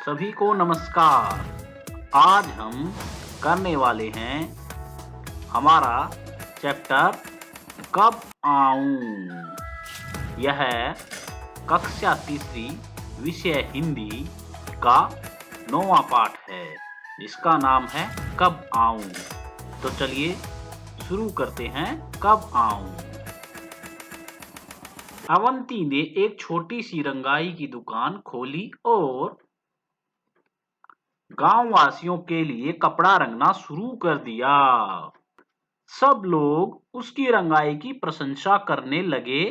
सभी को नमस्कार। आज हम करने वाले हैं हमारा चैप्टर कब आऊं। यह कक्षा तीसरी विषय हिंदी का 9वां पाठ है जिसका नाम है कब आऊं। तो चलिए शुरू करते हैं। कब आऊं। अवंती ने एक छोटी सी रंगाई की दुकान खोली और गांव वासियों के लिए कपड़ा रंगना शुरू कर दिया। सब लोग उसकी रंगाई की प्रशंसा करने लगे।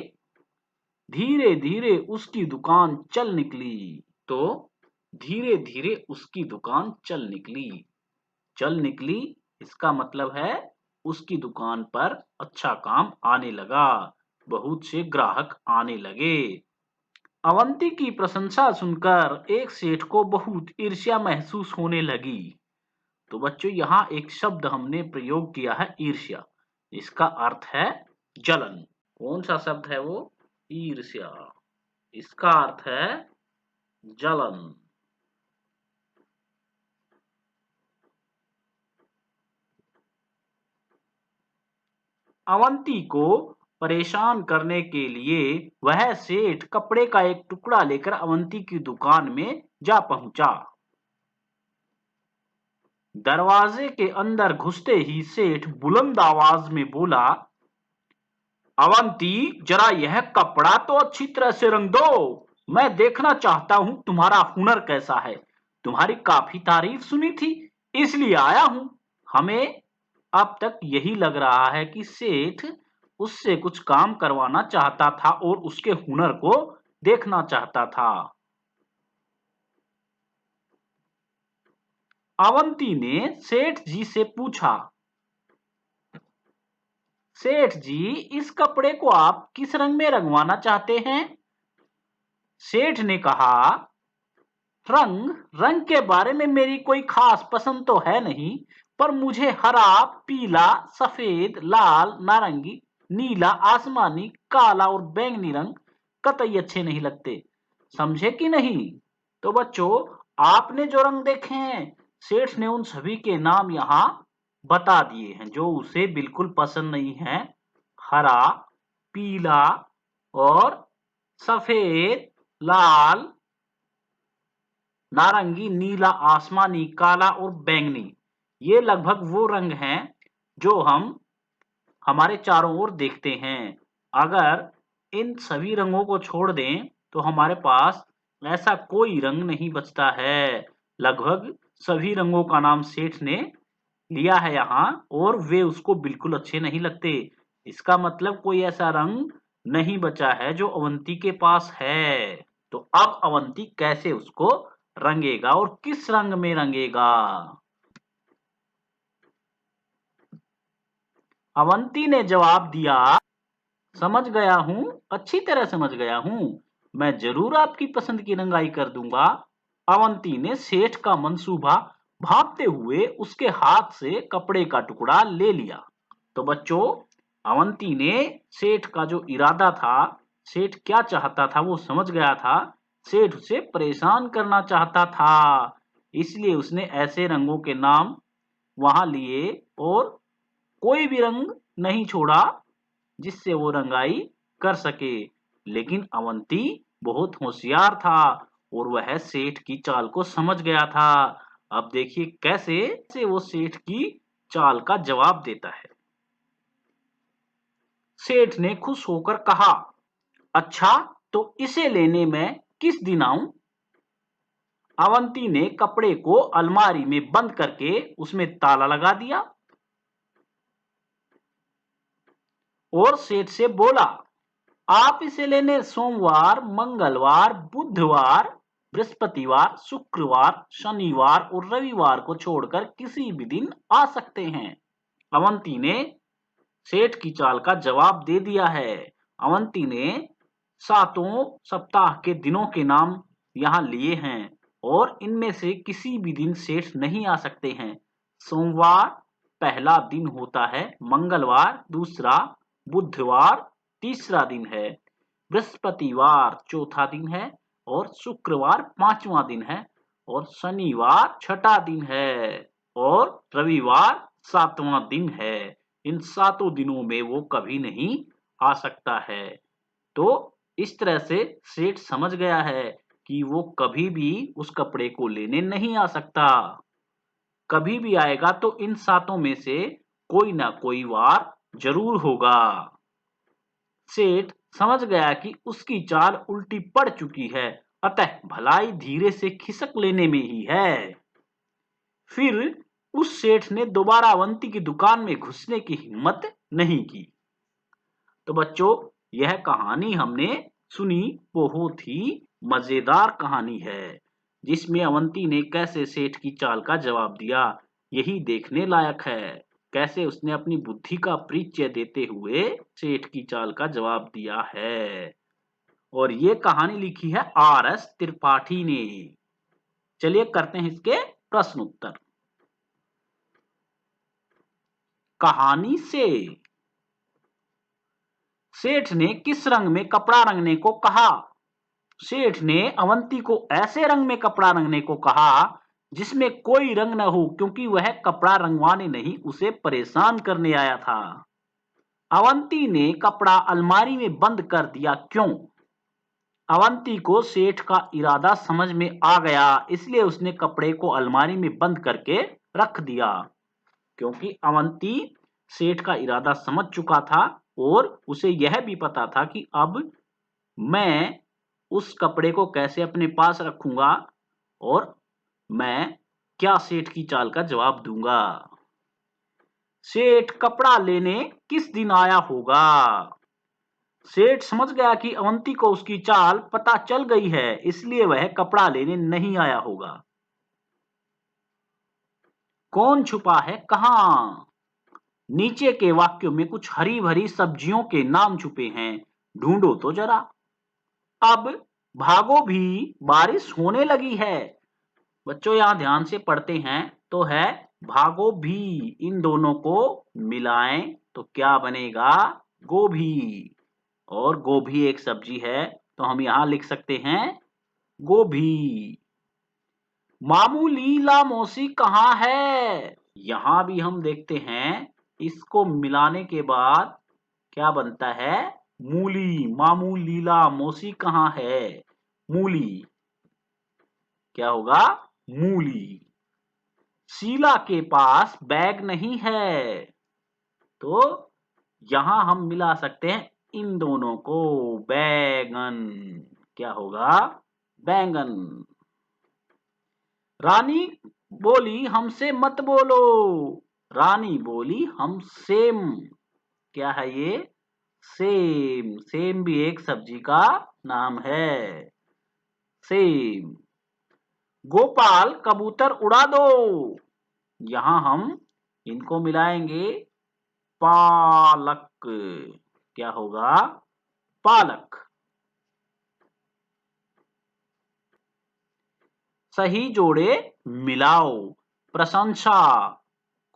धीरे धीरे उसकी दुकान चल निकली। तो धीरे धीरे उसकी दुकान चल निकली। चल निकली इसका मतलब है उसकी दुकान पर अच्छा काम आने लगा। बहुत से ग्राहक आने लगे। अवंती की प्रशंसा सुनकर एक सेठ को बहुत ईर्ष्या महसूस होने लगी। तो बच्चों यहाँ एक शब्द हमने प्रयोग किया है ईर्ष्या। इसका अर्थ है जलन। कौन सा शब्द है वो? ईर्ष्या। इसका अर्थ है जलन। अवंती को परेशान करने के लिए वह सेठ कपड़े का एक टुकड़ा लेकर अवंती की दुकान में जा पहुंचा। दरवाजे के अंदर घुसते ही सेठ बुलंद आवाज में बोला, अवंती, जरा यह कपड़ा तो अच्छी तरह से रंग दो। मैं देखना चाहता हूं तुम्हारा हुनर कैसा है। तुम्हारी काफी तारीफ सुनी थी, इसलिए आया हूं। हमें अब तक यही लग रहा है कि सेठ उससे कुछ काम करवाना चाहता था और उसके हुनर को देखना चाहता था। अवंती ने सेठ जी से पूछा, सेठ जी, इस कपड़े को आप किस रंग में रंगवाना चाहते हैं? सेठ ने कहा, रंग रंग के बारे में मेरी कोई खास पसंद तो है नहीं, पर मुझे हरा, पीला, सफेद, लाल, नारंगी, नीला, आसमानी, काला और बैंगनी रंग कतई अच्छे नहीं लगते। समझे कि नहीं? तो बच्चों, आपने जो रंग देखे हैं, सेठ ने उन सभी के नाम यहाँ बता दिए हैं जो उसे बिल्कुल पसंद नहीं है। हरा, पीला और सफेद, लाल, नारंगी, नीला, आसमानी, काला और बैंगनी। ये लगभग वो रंग हैं जो हम हमारे चारों ओर देखते हैं। अगर इन सभी रंगों को छोड़ दें तो हमारे पास ऐसा कोई रंग नहीं बचता है। लगभग सभी रंगों का नाम सेठ ने लिया है यहाँ और वे उसको बिल्कुल अच्छे नहीं लगते। इसका मतलब कोई ऐसा रंग नहीं बचा है जो अवंती के पास है। तो अब अवंती कैसे उसको रंगेगा और किस रंग में रंगेगा? अवंती ने जवाब दिया, समझ गया हूँ, अच्छी तरह समझ गया हूँ। मैं जरूर आपकी पसंद की रंगाई कर दूंगा। अवंती ने सेठ का मंसूबा भांपते हुए उसके हाथ से कपड़े का टुकड़ा ले लिया। तो बच्चों, अवंती ने सेठ का जो इरादा था, सेठ क्या चाहता था वो समझ गया था। सेठ उसे परेशान करना चाहता था, इसलिए उसने ऐसे रंगों के नाम वहां लिए और कोई भी रंग नहीं छोड़ा जिससे वो रंगाई कर सके। लेकिन अवंती बहुत होशियार था और वह सेठ की चाल को समझ गया था। अब देखिए कैसे से वो सेठ की चाल का जवाब देता है। सेठ ने खुश होकर कहा, अच्छा, तो इसे लेने मैं किस दिन आऊं? अवंती ने कपड़े को अलमारी में बंद करके उसमें ताला लगा दिया और सेठ से बोला, आप इसे लेने सोमवार, मंगलवार, बुधवार, बृहस्पतिवार, शुक्रवार, शनिवार और रविवार को छोड़कर किसी भी दिन आ सकते हैं। अवंती ने सेठ की चाल का जवाब दे दिया है। अवंती ने सातों सप्ताह के दिनों के नाम यहाँ लिए हैं और इनमें से किसी भी दिन सेठ नहीं आ सकते हैं। सोमवार पहला दिन होता है, मंगलवार दूसरा, बुधवार तीसरा दिन है, बृहस्पतिवार चौथा दिन है और शुक्रवार पांचवा दिन है और शनिवार छठा दिन है और रविवार सातवां दिन है। इन सातों दिनों में वो कभी नहीं आ सकता है। तो इस तरह से सेठ समझ गया है कि वो कभी भी उस कपड़े को लेने नहीं आ सकता। कभी भी आएगा तो इन सातों में से कोई ना कोई वार जरूर होगा। सेठ समझ गया कि उसकी चाल उल्टी पड़ चुकी है, अतः भलाई धीरे से खिसक लेने में ही है। फिर उस सेठ ने दोबारा अवंती की दुकान में घुसने की हिम्मत नहीं की। तो बच्चों, यह कहानी हमने सुनी, बहुत ही मजेदार कहानी है, जिसमें अवंती ने कैसे सेठ की चाल का जवाब दिया, यही देखने लायक है। कैसे उसने अपनी बुद्धि का परिचय देते हुए सेठ की चाल का जवाब दिया है। और ये कहानी लिखी है R.S. त्रिपाठी ने। चलिए करते हैं इसके प्रश्न उत्तर। कहानी से सेठ ने किस रंग में कपड़ा रंगने को कहा? सेठ ने अवंती को ऐसे रंग में कपड़ा रंगने को कहा जिसमें कोई रंग न हो, क्योंकि वह कपड़ा रंगवाने नहीं, उसे परेशान करने आया था। अवंती ने कपड़ा अलमारी में बंद कर दिया, क्यों? अवंती को सेठ का इरादा समझ में आ गया, इसलिए उसने कपड़े को अलमारी में बंद करके रख दिया। क्योंकि अवंती सेठ का इरादा समझ चुका था और उसे यह भी पता था कि अब मैं उस कपड़े को कैसे अपने पास रखूंगा और मैं क्या सेठ की चाल का जवाब दूंगा। सेठ कपड़ा लेने किस दिन आया होगा? सेठ समझ गया कि अवंती को उसकी चाल पता चल गई है, इसलिए वह कपड़ा लेने नहीं आया होगा। कौन छुपा है कहां? नीचे के वाक्यों में कुछ हरी भरी सब्जियों के नाम छुपे हैं, ढूंढो तो जरा। अब भागो भी, बारिश होने लगी है। बच्चों यहां ध्यान से पढ़ते हैं तो है भागो भी, इन दोनों को मिलाएं तो क्या बनेगा? गोभी। और गोभी एक सब्जी है, तो हम यहां लिख सकते हैं गोभी। मामू लीला मौसी कहाँ है? यहां भी हम देखते हैं, इसको मिलाने के बाद क्या बनता है? मूली। मामू लीला मौसी कहाँ है? मूली। क्या होगा? मूली। शीला के पास बैग नहीं है, तो यहां हम मिला सकते हैं इन दोनों को, बैगन। क्या होगा? बैंगन। रानी बोली हमसे मत बोलो। रानी बोली हम सेम। क्या है ये? सेम। सेम भी एक सब्जी का नाम है, सेम। गोपाल कबूतर उड़ा दो। यहां हम इनको मिलाएंगे, पालक। क्या होगा? पालक। सही जोड़े मिलाओ। प्रशंसा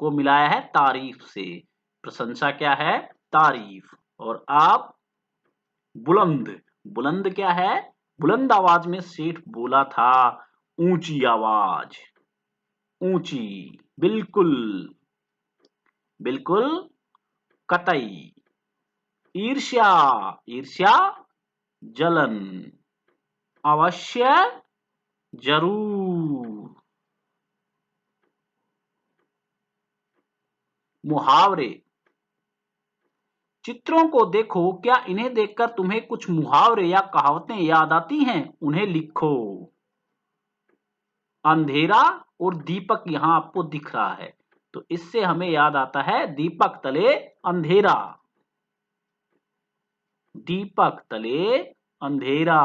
को मिलाया है तारीफ से। प्रशंसा क्या है? तारीफ। और आप बुलंद। बुलंद क्या है? बुलंद आवाज में सेठ बोला था, ऊंची आवाज। ऊंची। बिल्कुल। बिल्कुल। कतई। ईर्ष्या। ईर्ष्या जलन। अवश्य। जरूर। मुहावरे। चित्रों को देखो, क्या इन्हें देखकर तुम्हें कुछ मुहावरे या कहावतें याद आती हैं? उन्हें लिखो। अंधेरा और दीपक यहां आपको दिख रहा है, तो इससे हमें याद आता है दीपक तले अंधेरा। दीपक तले अंधेरा।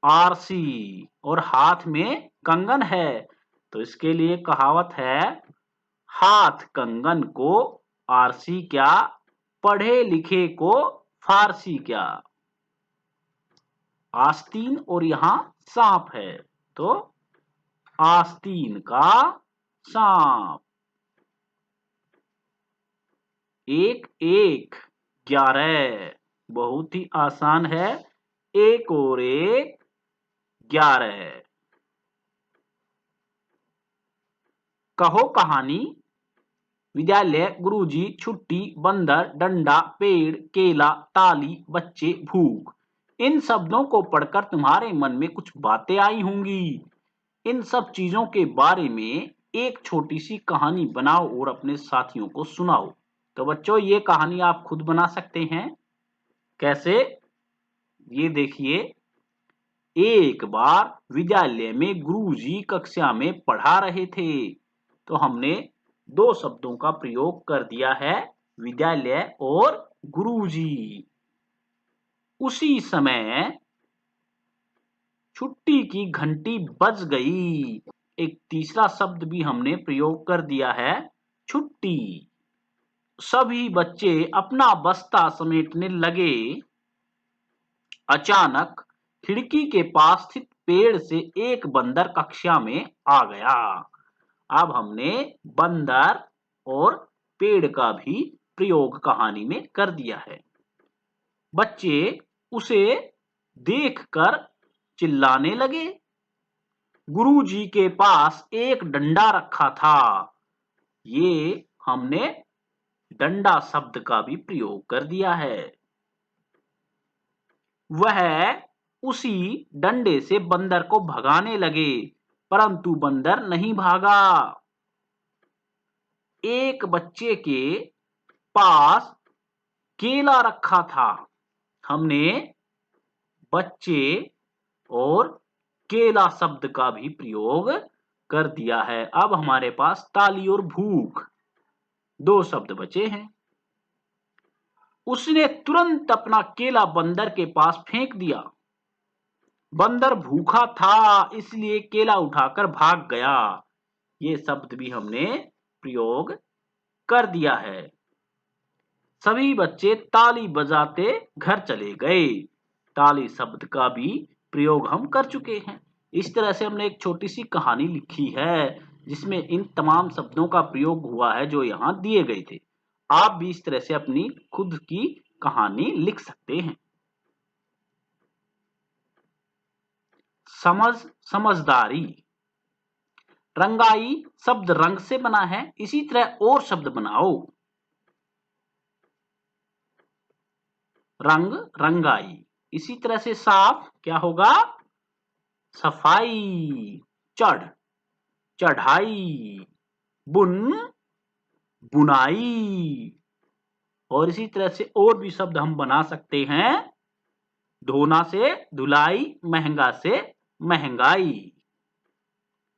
आरसी और हाथ में कंगन है, तो इसके लिए कहावत है, हाथ कंगन को आरसी क्या, पढ़े लिखे को फारसी क्या। आस्तीन और यहां सांप है, तो आस्तीन का सांप। एक एक 11, बहुत ही आसान है। एक और एक 11। कहो कहानी। विद्यालय, गुरुजी, छुट्टी, बंदर, डंडा, पेड़, केला, ताली, बच्चे, भूख। इन शब्दों को पढ़कर तुम्हारे मन में कुछ बातें आई होंगी। इन सब चीजों के बारे में एक छोटी सी कहानी बनाओ और अपने साथियों को सुनाओ। तो बच्चों, ये कहानी आप खुद बना सकते हैं। कैसे? ये देखिए। एक बार विद्यालय में गुरुजी कक्षा में पढ़ा रहे थे, तो हमने दो शब्दों का प्रयोग कर दिया है, विद्यालय और गुरुजी। उसी समय छुट्टी की घंटी बज गई। एक तीसरा शब्द भी हमने प्रयोग कर दिया है, छुट्टी। सभी बच्चे अपना बस्ता समेटने लगे। अचानक खिड़की के पास स्थित पेड़ से एक बंदर कक्षा में आ गया। अब हमने बंदर और पेड़ का भी प्रयोग कहानी में कर दिया है। बच्चे उसे देखकर चिल्लाने लगे। गुरुजी के पास एक डंडा रखा था। ये हमने डंडा शब्द का भी प्रयोग कर दिया है। वह उसी डंडे से बंदर को भगाने लगे, परंतु बंदर नहीं भागा। एक बच्चे के पास केला रखा था। हमने बच्चे और केला शब्द का भी प्रयोग कर दिया है। अब हमारे पास ताली और भूख दो शब्द बचे हैं। उसने तुरंत अपना केला बंदर के पास फेंक दिया। बंदर भूखा था, इसलिए केला उठाकर भाग गया। ये शब्द भी हमने प्रयोग कर दिया है। सभी बच्चे ताली बजाते घर चले गए। ताली शब्द का भी प्रयोग हम कर चुके हैं। इस तरह से हमने एक छोटी सी कहानी लिखी है, जिसमें इन तमाम शब्दों का प्रयोग हुआ है जो यहाँ दिए गए थे। आप भी इस तरह से अपनी खुद की कहानी लिख सकते हैं। समझदारी। रंगाई शब्द रंग से बना है, इसी तरह और शब्द बनाओ। रंग, रंगाई। इसी तरह से साफ क्या होगा? सफाई। चढ़, चढ़ाई। बुन, बुनाई। और इसी तरह से और भी शब्द हम बना सकते हैं। धोना से धुलाई, महंगा से महंगाई।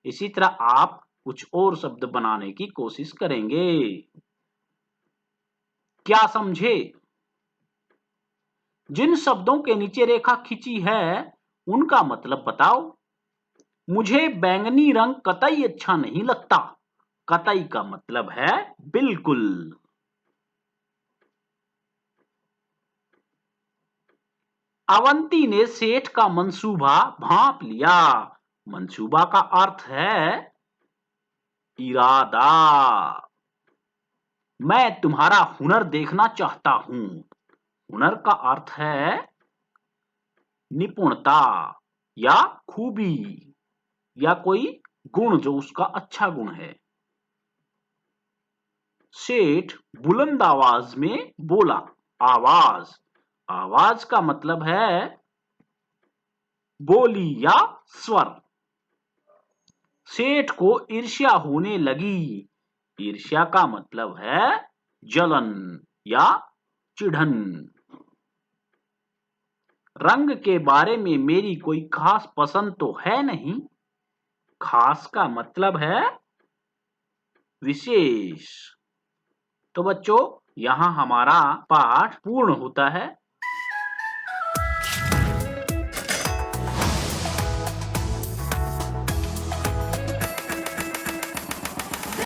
इसी तरह आप कुछ और शब्द बनाने की कोशिश करेंगे। क्या समझे? जिन शब्दों के नीचे रेखा खींची है, उनका मतलब बताओ। मुझे बैंगनी रंग कतई अच्छा नहीं लगता। कतई का मतलब है बिल्कुल। अवंती ने सेठ का मंसूबा भांप लिया। मंसूबा का अर्थ है इरादा। मैं तुम्हारा हुनर देखना चाहता हूं। हुनर का अर्थ है निपुणता या खूबी या कोई गुण जो उसका अच्छा गुण है। सेठ बुलंद आवाज में बोला। आवाज, आवाज का मतलब है बोली या स्वर। सेठ को ईर्ष्या होने लगी। ईर्ष्या का मतलब है जलन या चिढ़न। रंग के बारे में मेरी कोई खास पसंद तो है नहीं। खास का मतलब है विशेष। तो बच्चों, यहां हमारा पाठ पूर्ण होता है।